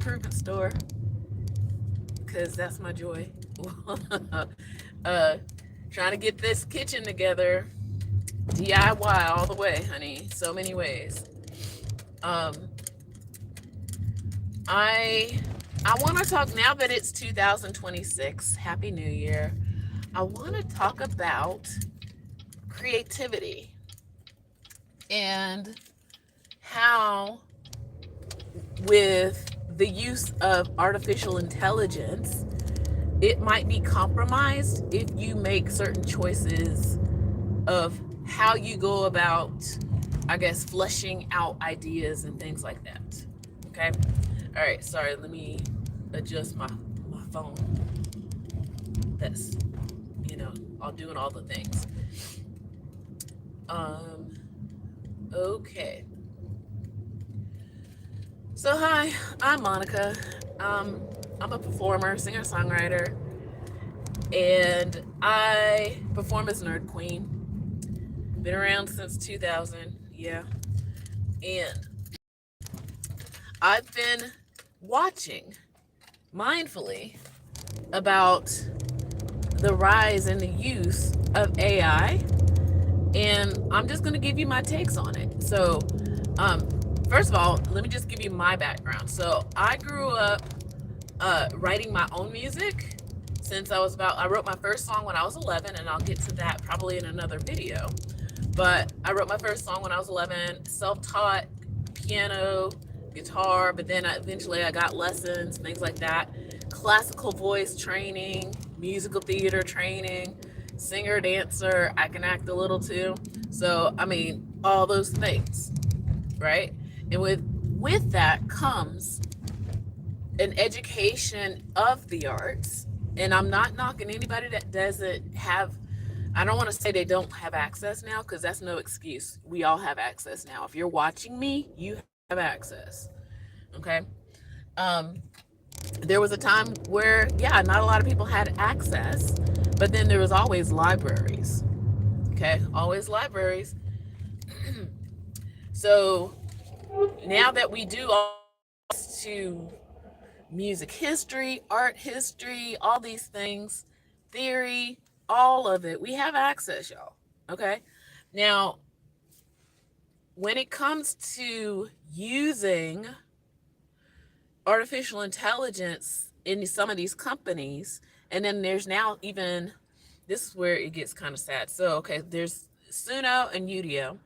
improvement store because that's my joy. Trying to get this kitchen together, DIY all the way, honey. So many ways. Um, I I want to talk now that it's 2026. Happy New Year. I want to talk about creativity and how, with the use of artificial intelligence, it might be compromised if you make certain choices of how you go about, I guess, fleshing out ideas and things like that. Okay. All right. Sorry. Let me adjust my phone. That's, you know, all doing all the things. Um. Okay. So hi, I'm Monica. I'm a performer, singer, songwriter, and I perform as Nerd Queen. Been around since 2000. Yeah. And I've been watching mindfully about the rise and the use of AI, and I'm just going to give you my takes on it. So, first of all, let me just give you my background. So, I grew up writing my own music since I wrote my first song when I was 11, and I'll get to that probably in another video. But I wrote my first song when I was 11, self-taught, piano, guitar, but then eventually I got lessons, things like that. Classical voice training, musical theater training, singer, dancer, I can act a little too. So, I mean, all those things, right? And with that comes an education of the arts. And I'm not knocking anybody that doesn't have, I don't want to say they don't have access now, because that's no excuse. We all have access now. If you're watching me, you have access. Okay. Um, there was a time where, yeah, not a lot of people had access, but then there was always libraries. Okay. Always libraries. So now that we do all to music history, art history, all these things, theory, all of it, we have access, y'all. Okay. Now, when it comes to using artificial intelligence in some of these companies, and then there's now even, this is where it gets kind of sad. So, okay, there's Suno and Udio.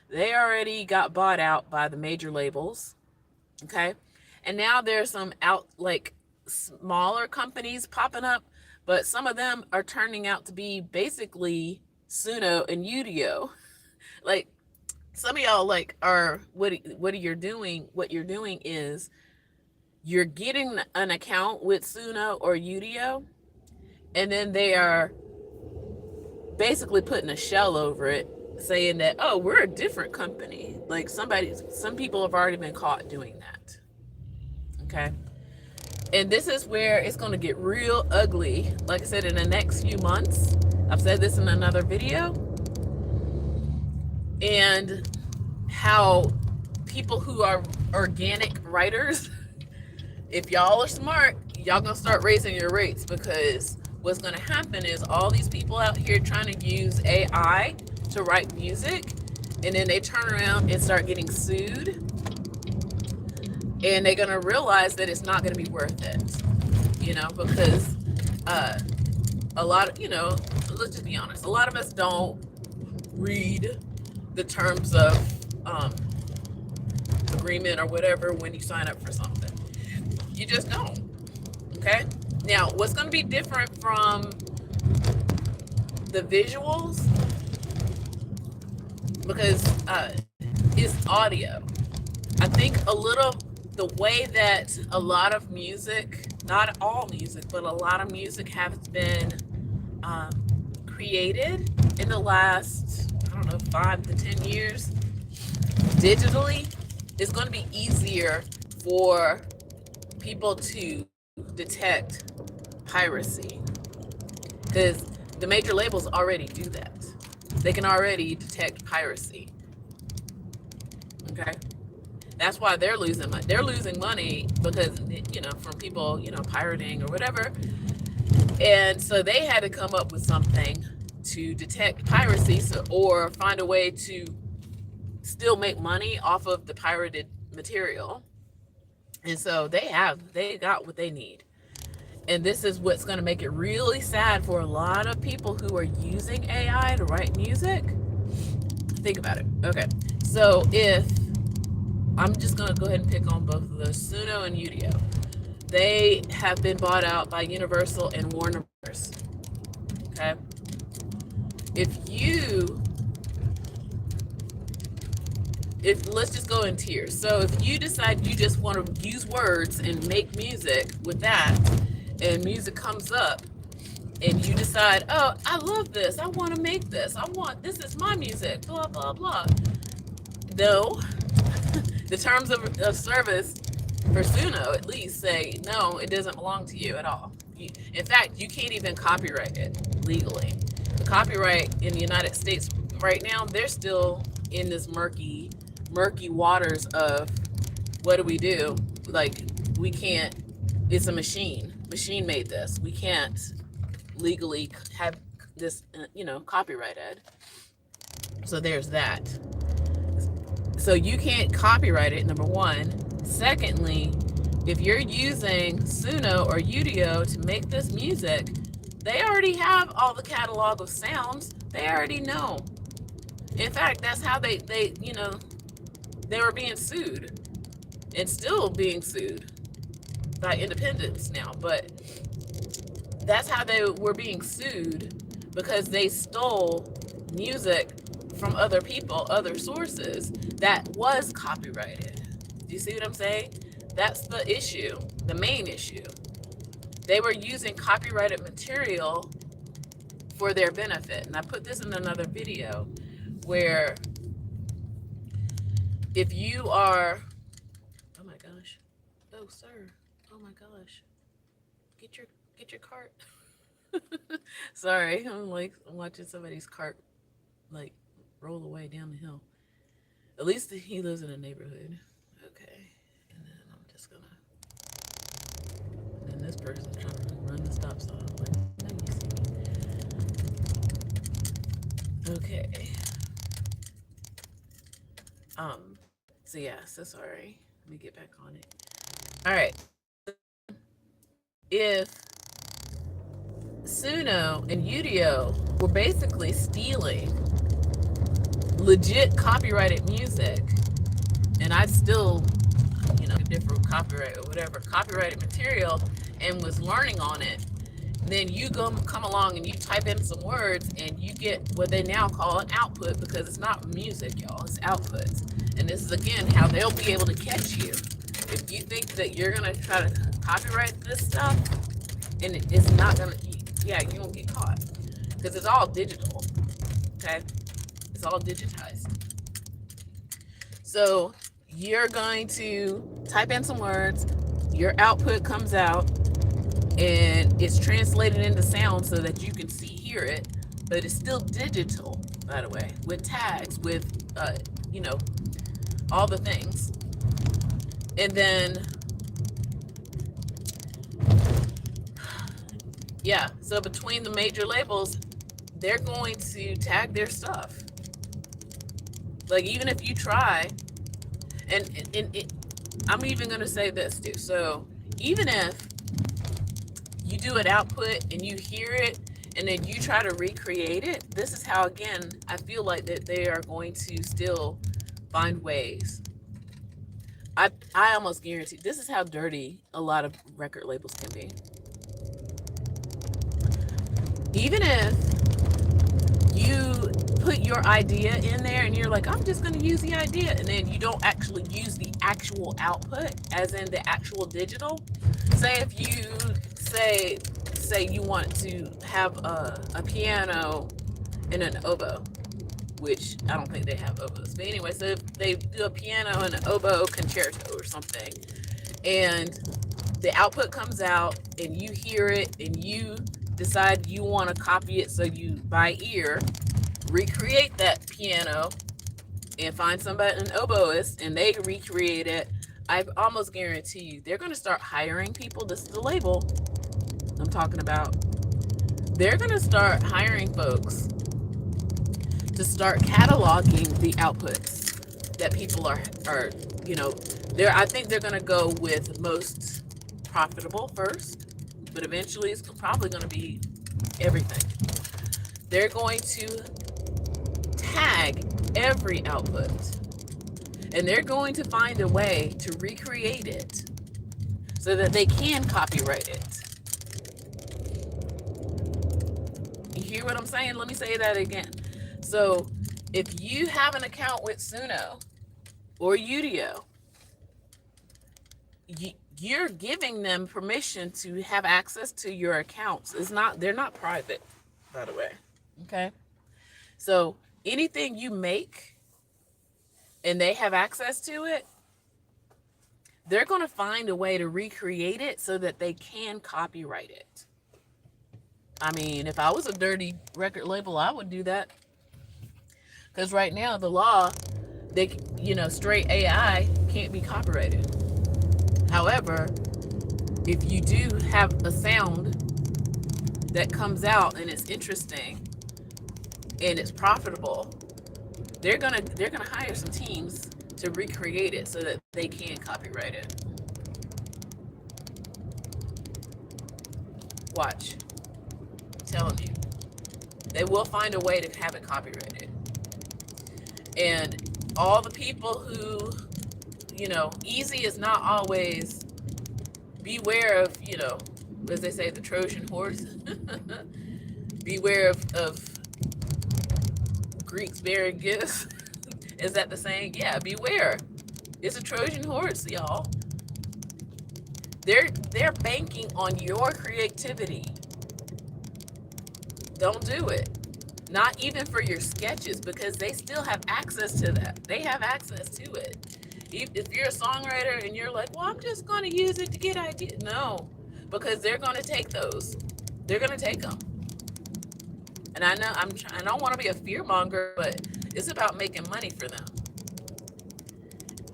They already got bought out by the major labels. Okay. And now there's some like smaller companies popping up, but some of them are turning out to be basically Suno and Udio. Like, some of y'all like are what you're doing is you're getting an account with Suno or Udio, and then they are basically putting a shell over it, saying that, oh, we're a different company. Like, some people have already been caught doing that. Okay. And this is where it's going to get real ugly. Like I said, in the next few months, I've said this in another video, and how people who are organic writers, if y'all are smart, y'all gonna start raising your rates, because what's gonna happen is all these people out here trying to use AI to write music, and then they turn around and start getting sued, and they're gonna realize that it's not gonna be worth it, because a lot of, let's just be honest, a lot of us don't read the terms of agreement or whatever when you sign up for something. You just don't. Okay. Now, what's going to be different from the visuals, because is audio. I think a little, the way that a lot of music, not all music, but a lot of music has been created in the last, I don't know, 5 to 10 years digitally, is going to be easier for people to detect piracy, because the major labels already do that. They can already detect piracy. Okay. That's why they're losing money. They're losing money because, from people, pirating or whatever. And so they had to come up with something to detect piracy, or find a way to still make money off of the pirated material. And so they got what they need. And this is what's going to make it really sad for a lot of people who are using AI to write music. Think about it. Okay. So if I'm just going to go ahead and pick on both of those, Suno and Udio. They have been bought out by Universal and Warner Bros. Okay. If let's just go in tiers. So if you decide you just want to use words and make music with that, and music comes up, and you decide, oh, I love this, I want to make this, this is my music, blah blah blah. No, the terms of service for Suno at least say no, it doesn't belong to you at all. In fact, you can't even copyright it legally. The copyright in the United States right now, they're still in this murky waters of what do we do? Like, we can't. It's a machine made this. We can't legally have this, copyrighted. So there's that. So you can't copyright it, number one. Secondly, if you're using Suno or Udio to make this music, they already have all the catalog of sounds. They already know. In fact, that's how they were being sued, and still being sued by independents now. But that's how they were being sued, because they stole music from other people, other sources that was copyrighted. Do you see what I'm saying? That's the issue, the main issue. They were using copyrighted material for their benefit. And I put this in another video where if you are, oh my gosh, oh sir, oh my gosh, get your cart. Sorry, I'm watching somebody's cart like roll away down the hill. At least he lives in a neighborhood. Okay, and then I'm just gonna, and then this person's trying to run the stop sign. I'm like, no, you see me. Okay. So yeah, so sorry. Let me get back on it. All right. If Suno and Udio were basically stealing legit copyrighted music, and I still, different copyright or whatever, copyrighted material, and was learning on it, then you come along and you type in some words and you get what they now call an output, because it's not music, y'all, it's outputs. And this is again how they'll be able to catch you. If you think that you're gonna try to copyright this stuff, and it's not gonna, you won't get caught, because it's all digital. Okay, it's all digitized. So you're going to type in some words, your output comes out, and it's translated into sound so that you can hear it, but it's still digital, by the way, with tags, with all the things. And then so between the major labels, they're going to tag their stuff. Like, even if you try, and I'm even going to say this too. So even if you do an output and you hear it and then you try to recreate it, this is how, again, I feel like that they are going to still find ways. I almost guarantee this is how dirty a lot of record labels can be. Even if you put your idea in there and you're like, I'm just going to use the idea, and then you don't actually use the actual output, as in the actual digital. Say if you say you want to have a piano and an oboe, which I don't think they have oboes, but anyway, so if they do a piano and an oboe concerto or something, and the output comes out and you hear it and you decide you want to copy it, so you by ear recreate that piano and find somebody, an oboist, and they recreate it, I almost guarantee you they're going to start hiring people. This is the label I'm talking about. They're going to start hiring folks to start cataloging the outputs that people are I think they're going to go with most profitable first, but eventually it's probably going to be everything. They're going to tag every output, and they're going to find a way to recreate it so that they can copyright it. You hear what I'm saying? Let me say that again. So if you have an account with Suno or Udio, you're giving them permission to have access to your accounts. They're not private, by the way. Okay? So anything you make and they have access to it, they're going to find a way to recreate it so that they can copyright it. I mean, if I was a dirty record label, I would do that. Because right now, the law, straight AI can't be copyrighted. However, if you do have a sound that comes out and it's interesting and it's profitable, they're gonna hire some teams to recreate it so that they can copyright it. Watch. I'm telling you. They will find a way to have it copyrighted. And all the people who, easy is not always, beware of, as they say, the Trojan horse. Beware of Greeks bearing gifts. Is that the saying? Yeah, beware. It's a Trojan horse, y'all. They're banking on your creativity. Don't do it. Not even for your sketches, because they still have access to that. They have access to it. If you're a songwriter and you're like, well, I'm just going to use it to get ideas. No, because they're going to take those. They're going to take them. And I know I don't want to be a fear monger, but it's about making money for them.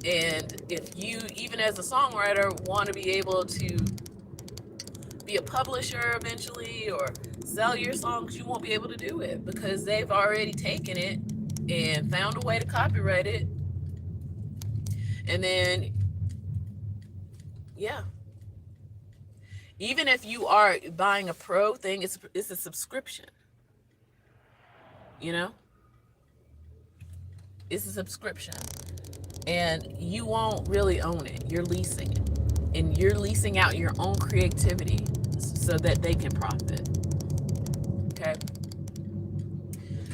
And if you, even as a songwriter, want to be able to be a publisher eventually or sell your songs, you won't be able to do it because they've already taken it and found a way to copyright it. And then, yeah. Even if you are buying a pro thing, it's a subscription. It's a subscription. And you won't really own it. You're leasing it. And you're leasing out your own creativity so that they can profit. Okay?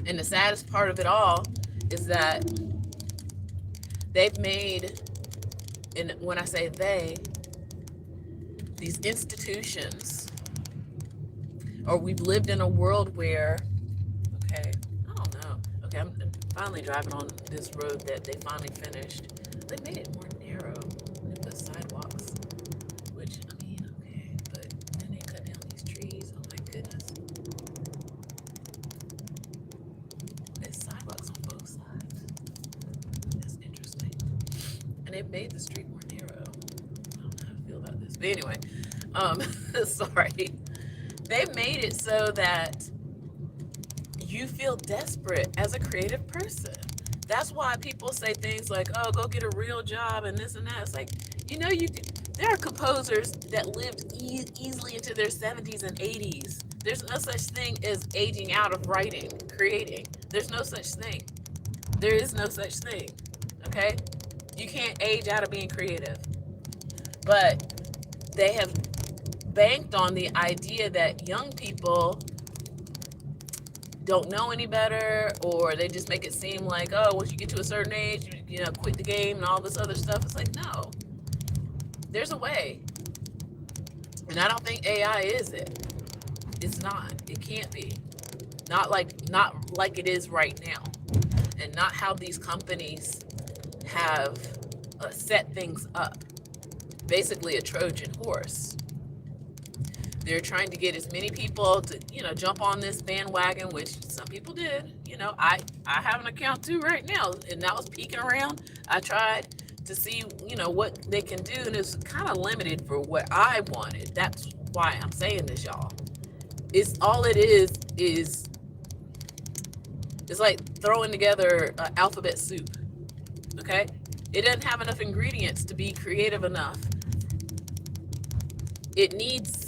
And the saddest part of it all is that they've made, and when I say they, these institutions, or we've lived in a world where, okay, I don't know. Okay, I'm finally driving on this road that they finally finished. They made it more narrow. They put sidewalks, which, I mean, okay, but then they cut down these trees. Oh my goodness. There's sidewalks on both sides. That's interesting. And they've made the street more narrow. I don't know how to feel about this. But anyway, sorry. They've made it so that you feel desperate as a creative person. That's why people say things like, oh, go get a real job and this and that. It's like, there are composers that lived easily into their 70s and 80s. There's no such thing as aging out of writing, creating. There's no such thing. There is no such thing. Okay? You can't age out of being creative. But they have banked on the idea that young people don't know any better, or they just make it seem like, oh, once you get to a certain age, you quit the game and all this other stuff. It's like, no, there's a way. And I don't think AI is it. It's not. It can't be. Not like it is right now, and not how these companies have set things up. Basically, a Trojan horse. They're trying to get as many people to, jump on this bandwagon, which some people did. I have an account too right now, and I was peeking around. I tried to see, what they can do, and it's kind of limited for what I wanted. That's why I'm saying this, y'all. It's all it is it's like throwing together alphabet soup. Okay, it doesn't have enough ingredients to be creative enough. It needs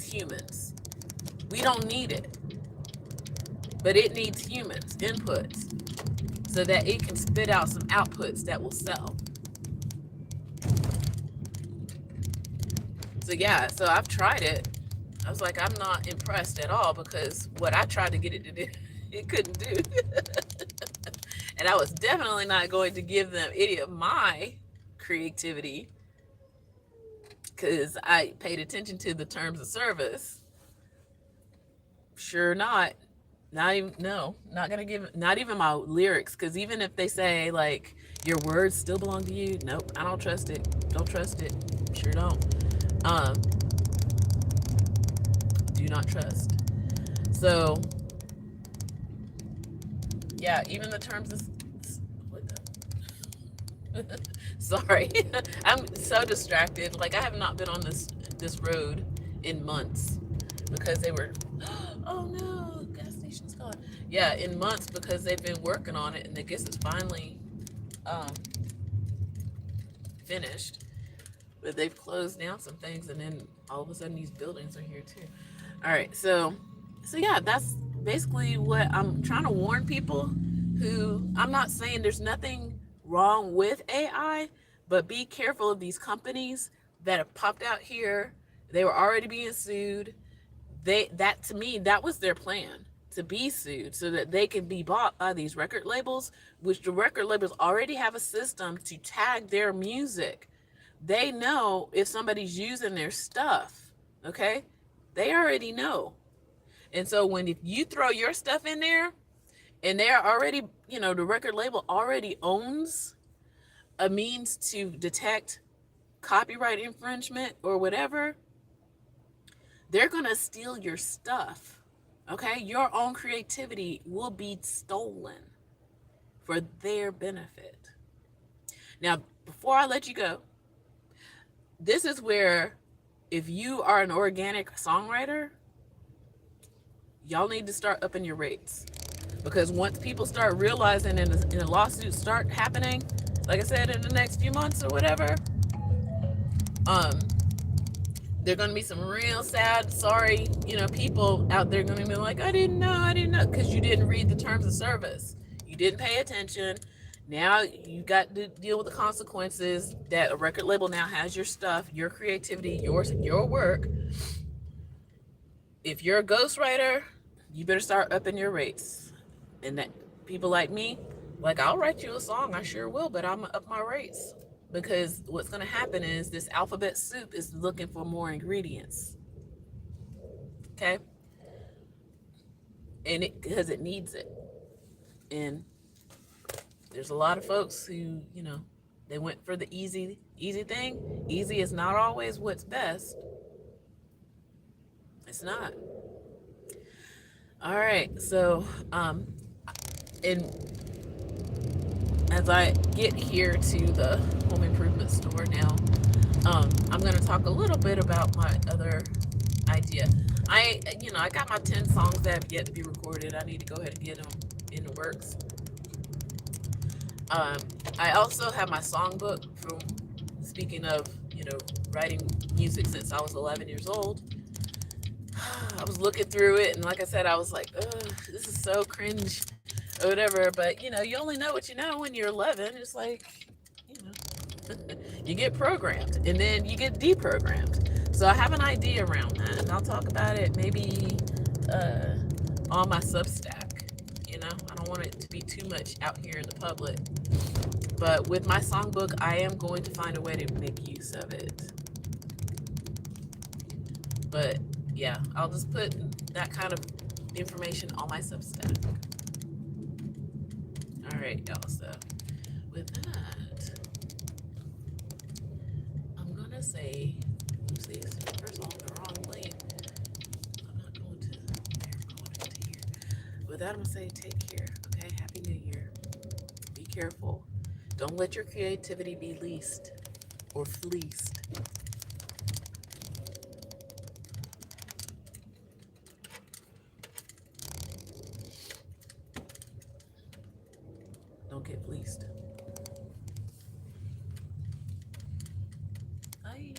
humans. We don't need it, but it needs humans inputs so that it can spit out some outputs that will sell. So yeah, so I've tried it. I was like, I'm not impressed at all, because what I tried to get it to do, it couldn't do. And I was definitely not going to give them any of my creativity, because I paid attention to the terms of service. Sure not. Not even, no, not gonna give, not even my lyrics, because even if they say like your words still belong to you, nope, I don't trust it. Don't trust it. Sure don't. Um, do not trust. So yeah, even the terms of what the, sorry, I'm so distracted. Like, I have not been on this road in months, because they were oh no, gas station's gone. Yeah, in months, because they've been working on it, and I guess it's finally um, finished. But they've closed down some things, and then all of a sudden these buildings are here too. All right, so yeah, that's basically what I'm trying to warn people. Who, I'm not saying there's nothing wrong with AI, but be careful of these companies that have popped out here. They were already being sued. That, to me, that was their plan, to be sued so that they can be bought by these record labels, which the record labels already have a system to tag their music. They know if somebody's using their stuff. Okay, they already know. And so when, if you throw your stuff in there, and they're already, the record label already owns a means to detect copyright infringement or whatever, they're going to steal your stuff. Okay, your own creativity will be stolen for their benefit. Now, before I let you go, this is where, if you are an organic songwriter, y'all need to start upping your rates. Because once people start realizing, and the lawsuits start happening, like I said, in the next few months or whatever, um, there are going to be some real sad, sorry, people out there going to be like, I didn't know, because you didn't read the terms of service. You didn't pay attention. Now you got to deal with the consequences that a record label now has your stuff, your creativity, your work. If you're a ghostwriter, you better start upping your rates. And that, people like me, like, I'll write you a song, I sure will, but I'm gonna up my rates, because what's going to happen is this alphabet soup is looking for more ingredients. Okay, and because it needs it. And there's a lot of folks who, they went for the easy thing. Easy is not always what's best. It's not. All right, so and as I get here to the home improvement store now, I'm going to talk a little bit about my other idea. I got my 10 songs that have yet to be recorded. I need to go ahead and get them in the works. I also have my songbook from, speaking of, writing music since I was 11 years old. I was looking through it, and like I said, I was like, ugh, this is so cringe or whatever. But, you only know what you know when you're 11. It's like, you get programmed, and then you get deprogrammed. So I have an idea around that, and I'll talk about it maybe on my Substack. I don't want it to be too much out here in the public. But with my songbook, I am going to find a way to make use of it. But yeah, I'll just put that kind of information on my Substack. All right, y'all. So with that, I'm gonna say, oopsies, first on the wrong link. that, I'm gonna say take care. Okay, Happy New Year. Be careful. Don't let your creativity be leased or fleeced. Don't get fleeced. Bye.